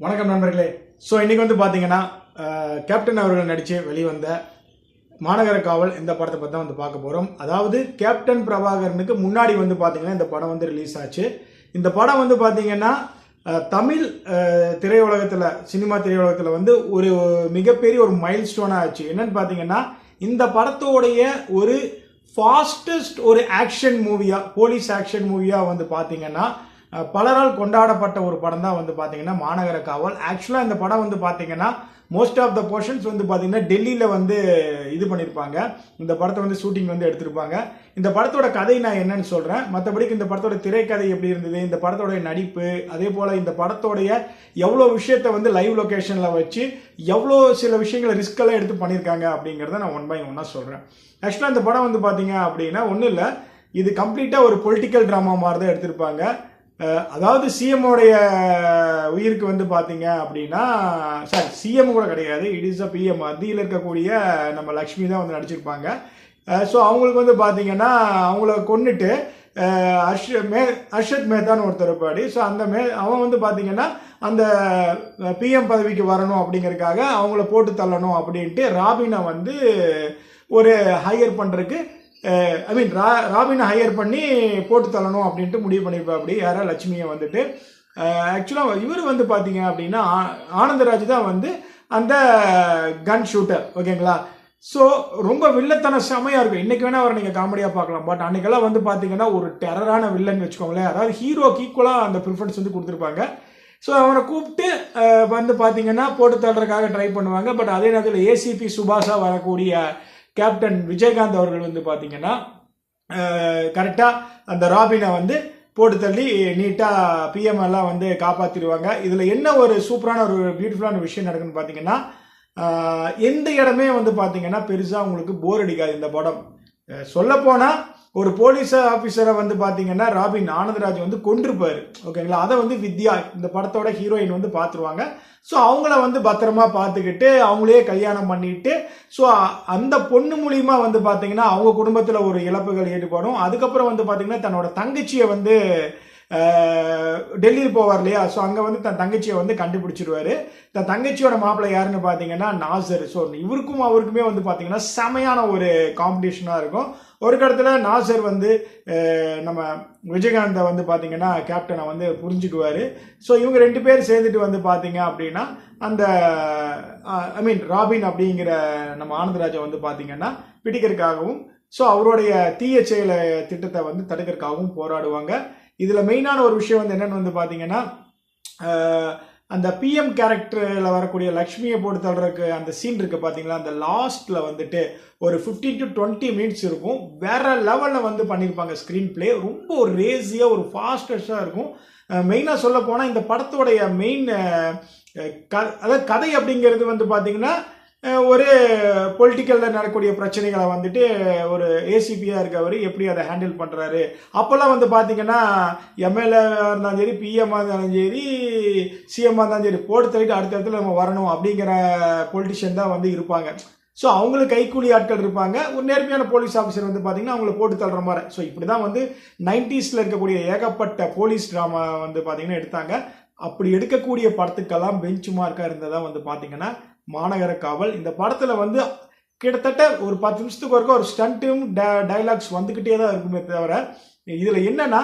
வணக்கம் நண்பர்களே. ஸோ இன்றைக்கி வந்து பார்த்தீங்கன்னா கேப்டன் அவர்கள் நடித்து வெளிவந்த மாநகர காவல் இந்த படத்தை பற்றி தான் வந்து பார்க்க போகிறோம். அதாவது கேப்டன் பிரபாகரனுக்கு முன்னாடி வந்து பார்த்தீங்கன்னா இந்த படம் வந்து ரிலீஸ் ஆச்சு. இந்த படம் வந்து பார்த்தீங்கன்னா தமிழ் திரையுலகத்தில் சினிமா திரையுலகத்தில் வந்து ஒரு மிகப்பெரிய ஒரு மைல் ஸ்டோனாக ஆச்சு. என்னன்னு பார்த்தீங்கன்னா இந்த படத்தோடைய ஒரு ஃபாஸ்டஸ்ட் ஒரு ஆக்ஷன் மூவியாக போலீஸ் ஆக்ஷன் மூவியாக வந்து பார்த்தீங்கன்னா பலரால் கொண்டாடப்பட்ட ஒரு படம் தான் வந்து பார்த்தீங்கன்னா மாநகர காவல். ஆக்சுவலாக இந்த படம் வந்து பார்த்தீங்கன்னா மோஸ்ட் ஆஃப் த போர்ஷன்ஸ் வந்து பார்த்தீங்கன்னா டெல்லியில் வந்து இது பண்ணியிருப்பாங்க. இந்த படத்தை வந்து ஷூட்டிங் வந்து எடுத்திருப்பாங்க. இந்த படத்தோட கதை நான் என்னன்னு சொல்கிறேன். மற்றபடிக்கு இந்த படத்தோட திரைக்கதை எப்படி இருந்தது, இந்த படத்தோடைய நடிப்பு, அதே போல் இந்த படத்தோடைய எவ்வளோ விஷயத்தை வந்து லைவ் லொக்கேஷனில் வச்சு எவ்வளோ சில விஷயங்களை ரிஸ்கெல்லாம் எடுத்து பண்ணியிருக்காங்க அப்படிங்கிறத நான் ஒன் பை ஒன்னாக சொல்கிறேன். ஆக்சுவலாக இந்த படம் வந்து பார்த்தீங்க அப்படின்னா ஒன்றும் இல்லை, இது கம்ப்ளீட்டாக ஒரு பொலிட்டிக்கல் ட்ராமா மாதிரி தான் எடுத்திருப்பாங்க. அதாவது சிஎம்முடைய உயிருக்கு வந்து பார்த்தீங்க அப்படின்னா சார் சிஎம் கூட கிடையாது, இட் இஸ் அ பிஎம். மத்தியில் இருக்கக்கூடிய நம்ம லக்ஷ்மி தான் வந்து நடிச்சிருப்பாங்க. ஸோ அவங்களுக்கு வந்து பார்த்தீங்கன்னா அவங்கள கொண்டுட்டு அர்ஷத் மேத்தான்னு ஒருத்தர் இருப்பாடி. ஸோ அந்த அவன் வந்து பார்த்தீங்கன்னா அந்த பிஎம் பதவிக்கு வரணும் அப்படிங்கிறதுக்காக அவங்கள போட்டு தள்ளணும் அப்படின்ட்டு ராபினை வந்து ஒரு ஹையர் பண்ணுறதுக்கு ராபினை ஹையர் பண்ணி போட்டு தள்ளணும் அப்படின்ட்டு முடிவு பண்ணியிருப்பா. அப்படி யாரா லட்சுமியை வந்துட்டு ஆக்சுவலாக இவர் வந்து பார்த்தீங்க அப்படின்னா ஆனந்தராஜ் தான் வந்து அந்த கன் ஷூட்டர். ஓகேங்களா? ஸோ ரொம்ப வில்லத்தனம் செமையாக இருக்கும். இன்றைக்கி வேணால் அவரை நீங்கள் காமெடியாக பார்க்கலாம், பட் அன்றைக்கெல்லாம் வந்து பார்த்தீங்கன்னா ஒரு டெரரான வில்லன் வச்சுக்கோங்களேன். அதாவது ஹீரோக்கு ஈக்குவலாக அந்த ப்ரிஃபரன்ஸ் வந்து கொடுத்துருப்பாங்க. ஸோ அவனை கூப்பிட்டு வந்து பார்த்தீங்கன்னா போட்டு தள்ளுறதுக்காக ட்ரை பண்ணுவாங்க. பட் அதே நேரத்தில் ஏசிபி சுபாஷாக வரக்கூடிய கேப்டன் விஜயகாந்த் அவர்கள் வந்து பார்த்தீங்கன்னா கரெக்டாக அந்த ராபினை வந்து போட்டு தள்ளி நீட்டாக பிஎம் எல்லாம் வந்து காப்பாற்றிடுவாங்க. இதில் என்ன ஒரு சூப்பரான ஒரு பியூட்டிஃபுல்லான விஷயம் நடக்குன்னு பார்த்தீங்கன்னா எந்த இடமே வந்து பார்த்தீங்கன்னா பெருசாக உங்களுக்கு போர் அடிக்காது. இந்த படம் சொல்லப்போனால் ஒரு போலீஸ் ஆஃபீஸரை வந்து பார்த்தீங்கன்னா ராபின் ஆனந்தராஜ் வந்து கொண்டிருப்பார். ஓகேங்களா? அதை வந்து வித்யா இந்த படத்தோட ஹீரோயின் வந்து பார்த்துருவாங்க. ஸோ அவங்கள வந்து பத்திரமா பார்த்துக்கிட்டு அவங்களே கல்யாணம் பண்ணிட்டு ஸோ அந்த பொண்ணு மூலியமா வந்து பார்த்தீங்கன்னா அவங்க குடும்பத்தில் ஒரு இழப்புகள் ஈடுபடும். அதுக்கப்புறம் வந்து பார்த்தீங்கன்னா தன்னோட தங்கச்சியை வந்து டெல்லியில் போவார் இல்லையா? ஸோ அங்கே வந்து தன் தங்கச்சியை வந்து கண்டுபிடிச்சிடுவாரு. தன் தங்கச்சியோட மாப்பிள்ளை யாருன்னு பார்த்தீங்கன்னா நாசர். ஸோ இவருக்கும் அவருக்குமே வந்து பார்த்தீங்கன்னா செமையான ஒரு காம்படிஷனாக இருக்கும். ஒரு இடத்துல நாசர் வந்து நம்ம விஜயகாந்தை வந்து பார்த்தீங்கன்னா கேப்டனை வந்து புரிஞ்சுக்குவார். ஸோ இவங்க ரெண்டு பேர் சேர்ந்துட்டு வந்து பார்த்தீங்க அப்படின்னா அந்த ராபின் அப்படிங்கிற நம்ம ஆனந்தராஜை வந்து பார்த்தீங்கன்னா பிடிக்கிறதுக்காகவும் ஸோ அவருடைய தீய செயல திட்டத்தை வந்து தடுக்கிறதுக்காகவும் போராடுவாங்க. இதில் மெயினான ஒரு விஷயம் வந்து என்னென்னு வந்து பார்த்தீங்கன்னா அந்த பிஎம் கேரக்டரில் வரக்கூடிய லக்ஷ்மியை போட்டு தள்ளுறதுக்கு அந்த சீன் இருக்குது பார்த்தீங்களா? அந்த லாஸ்ட்டில் வந்துட்டு ஒரு 15 to 20 மினிட்ஸ் இருக்கும். வேற லெவலில் வந்து பண்ணியிருப்பாங்க. ஸ்க்ரீன் பிளே ரொம்ப ஒரு ரேஸியாக ஒரு ஃபாஸ்டஸ்டாக இருக்கும். மெயினாக சொல்ல போனால் இந்த படத்தோடைய மெயின் அதாவது கதை அப்படிங்கிறது வந்து பார்த்தீங்கன்னா ஒரு பொலிட்டிக்கலில் நடக்கக்கூடிய பிரச்சனைகளை வந்துட்டு ஒரு ஏசிபியாக இருக்கவர் எப்படி அதை ஹேண்டில் பண்ணுறாரு. அப்போல்லாம் வந்து பார்த்தீங்கன்னா எம்எல்ஏவாக இருந்தாலும் சரி, பிஎம்மாக இருந்தாலும் சரி, சிஎம்மாக இருந்தாலும் சரி, போட்டு தள்ளிட்டு அடுத்த இடத்துல நம்ம வரணும் அப்படிங்கிற பொலிட்டிஷியன் தான் வந்து இருப்பாங்க. ஸோ அவங்களுக்கு கைக்கூலி ஆட்கள் இருப்பாங்க. ஒரு நேர்மையான போலீஸ் ஆஃபீஸர் வந்து பார்த்தீங்கன்னா அவங்கள போட்டு தள்ளுற மாதிரி. ஸோ இப்படி தான் வந்து 90s இருக்கக்கூடிய ஏகப்பட்ட போலீஸ் ட்ராமா வந்து பார்த்தீங்கன்னா எடுத்தாங்க. அப்படி எடுக்கக்கூடிய படத்துக்கெல்லாம் பெஞ்ச் மார்க்காக இருந்ததாக வந்து பார்த்தீங்கன்னா மாநகர காவல். இந்த படத்தில் வந்து கிட்டத்தட்ட ஒரு 10 நிமிஷத்துக்கு ஒருக்க ஒரு ஸ்டண்ட்டும் டைலாக்ஸ் வந்துக்கிட்டே தான் இருக்குமே தவிர இதில் என்னன்னா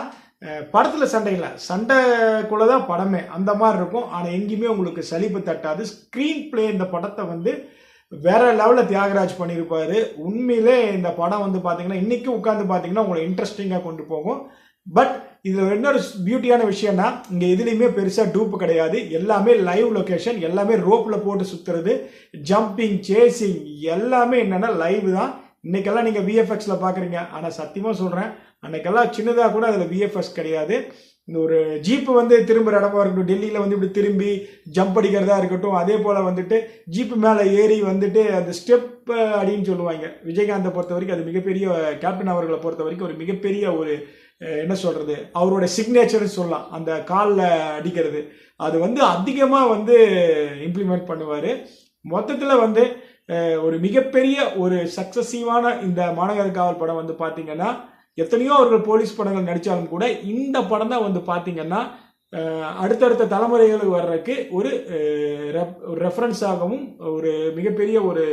படத்தில் சண்டை இல்லை, சண்டைக்குள்ளே தான் படமே அந்த மாதிரி இருக்கும். ஆனால் எங்கேயுமே உங்களுக்கு சலிப்பு தட்டாது. ஸ்க்ரீன் பிளே இந்த படத்தை வந்து வேற லெவலில் தியாகராஜ் பண்ணியிருப்பாரு. உண்மையிலே இந்த படம் வந்து பார்த்தீங்கன்னா இன்றைக்கும் உட்காந்து பார்த்தீங்கன்னா உங்களை இன்ட்ரெஸ்டிங்காக கொண்டு போகும். பட் இதில் இன்னொரு பியூட்டியான விஷயம்னா இங்கே எதுலேயுமே பெருசாக டூப்பு கிடையாது. எல்லாமே லைவ் லொக்கேஷன், எல்லாமே ரோப்பில் போட்டு சுற்றுறது, ஜம்பிங், சேசிங் எல்லாமே என்னென்னா லைவ் தான். இன்றைக்கெல்லாம் நீங்கள் விஎஃப்எக்ஸில் பார்க்குறீங்க. ஆனால் சத்தியமாக சொல்கிறேன், அன்றைக்கெல்லாம் சின்னதாக கூட அதில் விஎஃப்எக்ஸ் கிடையாது. இந்த ஒரு ஜீப்பு வந்து திரும்புகிற இடமா இருக்கட்டும், டெல்லியில் வந்து இப்படி திரும்பி ஜம்ப் அடிக்கிறதா இருக்கட்டும், அதே போல் வந்துட்டு ஜீப்பு மேலே ஏறி வந்துட்டு அந்த ஸ்டெப் அப்படின்னு சொல்லுவாங்க. விஜயகாந்தை பொறுத்த வரைக்கும் அது மிகப்பெரிய, கேப்டன் அவர்களை பொறுத்த வரைக்கும் ஒரு மிகப்பெரிய ஒரு என்ன சொல்கிறது அவரோட சிக்னேச்சர்னு சொல்லலாம். அந்த காலில் அடிக்கிறது அது வந்து அதிகமாக வந்து இம்ப்ளிமெண்ட் பண்ணுவார். மொத்தத்தில் வந்து ஒரு மிகப்பெரிய ஒரு சக்சஸிவான இந்த மாநகர காவல் படம் வந்து பார்த்தீங்கன்னா எத்தனையோ அவர்கள் போலீஸ் படங்கள் நடித்தாலும் கூட இந்த படம் தான் வந்து பார்த்தீங்கன்னா அடுத்தடுத்த தலைமுறைகளுக்கு வர்றதுக்கு ஒரு ரெஃபரன்ஸாகவும் ஒரு மிகப்பெரிய ஒரு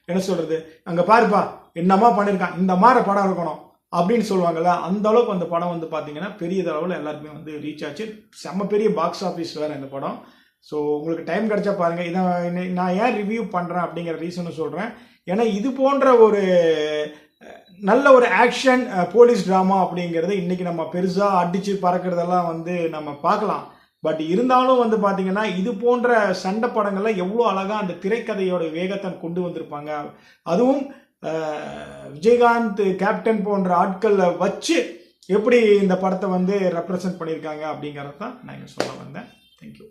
என்ன சொல்றது, அங்கே பாருப்பா என்னமா பண்ணியிருக்கான், இந்த மாதிரி படம் இருக்கணும் அப்படின்னு சொல்லுவாங்கல்ல, அந்த அளவுக்கு அந்த படம் வந்து பார்த்தீங்கன்னா பெரிய அளவில் எல்லாருக்குமே வந்து ரீச் ஆச்சு. செம்ம பெரிய பாக்ஸ் ஆஃபீஸ் வேறு இந்த படம். ஸோ உங்களுக்கு டைம் கிடைச்சா பாருங்கள். இதை நான் ஏன் ரிவ்யூ பண்ணுறேன் அப்படிங்கிற ரீசனும் சொல்கிறேன். ஏன்னா இது போன்ற ஒரு நல்ல ஒரு ஆக்ஷன் போலீஸ் ட்ராமா அப்படிங்கிறது இன்னைக்கு நம்ம பெருசாக அடித்து பறக்கிறதெல்லாம் வந்து நம்ம பார்க்கலாம். பட் இருந்தாலும் வந்து பார்த்தீங்கன்னா இது போன்ற சண்டை படங்கள்ல எவ்வளோ அழகாக அந்த திரைக்கதையோட வேகத்தை கொண்டு வந்திருப்பாங்க. அதுவும் விஜயகாந்த், கேப்டன் போன்ற ஆட்களை வச்சு எப்படி இந்த படத்தை வந்து ரெப்ரசன்ட் பண்ணியிருக்காங்க அப்படிங்கிறது தான் நான் இங்கே சொல்ல வந்தேன். தேங்க்யூ.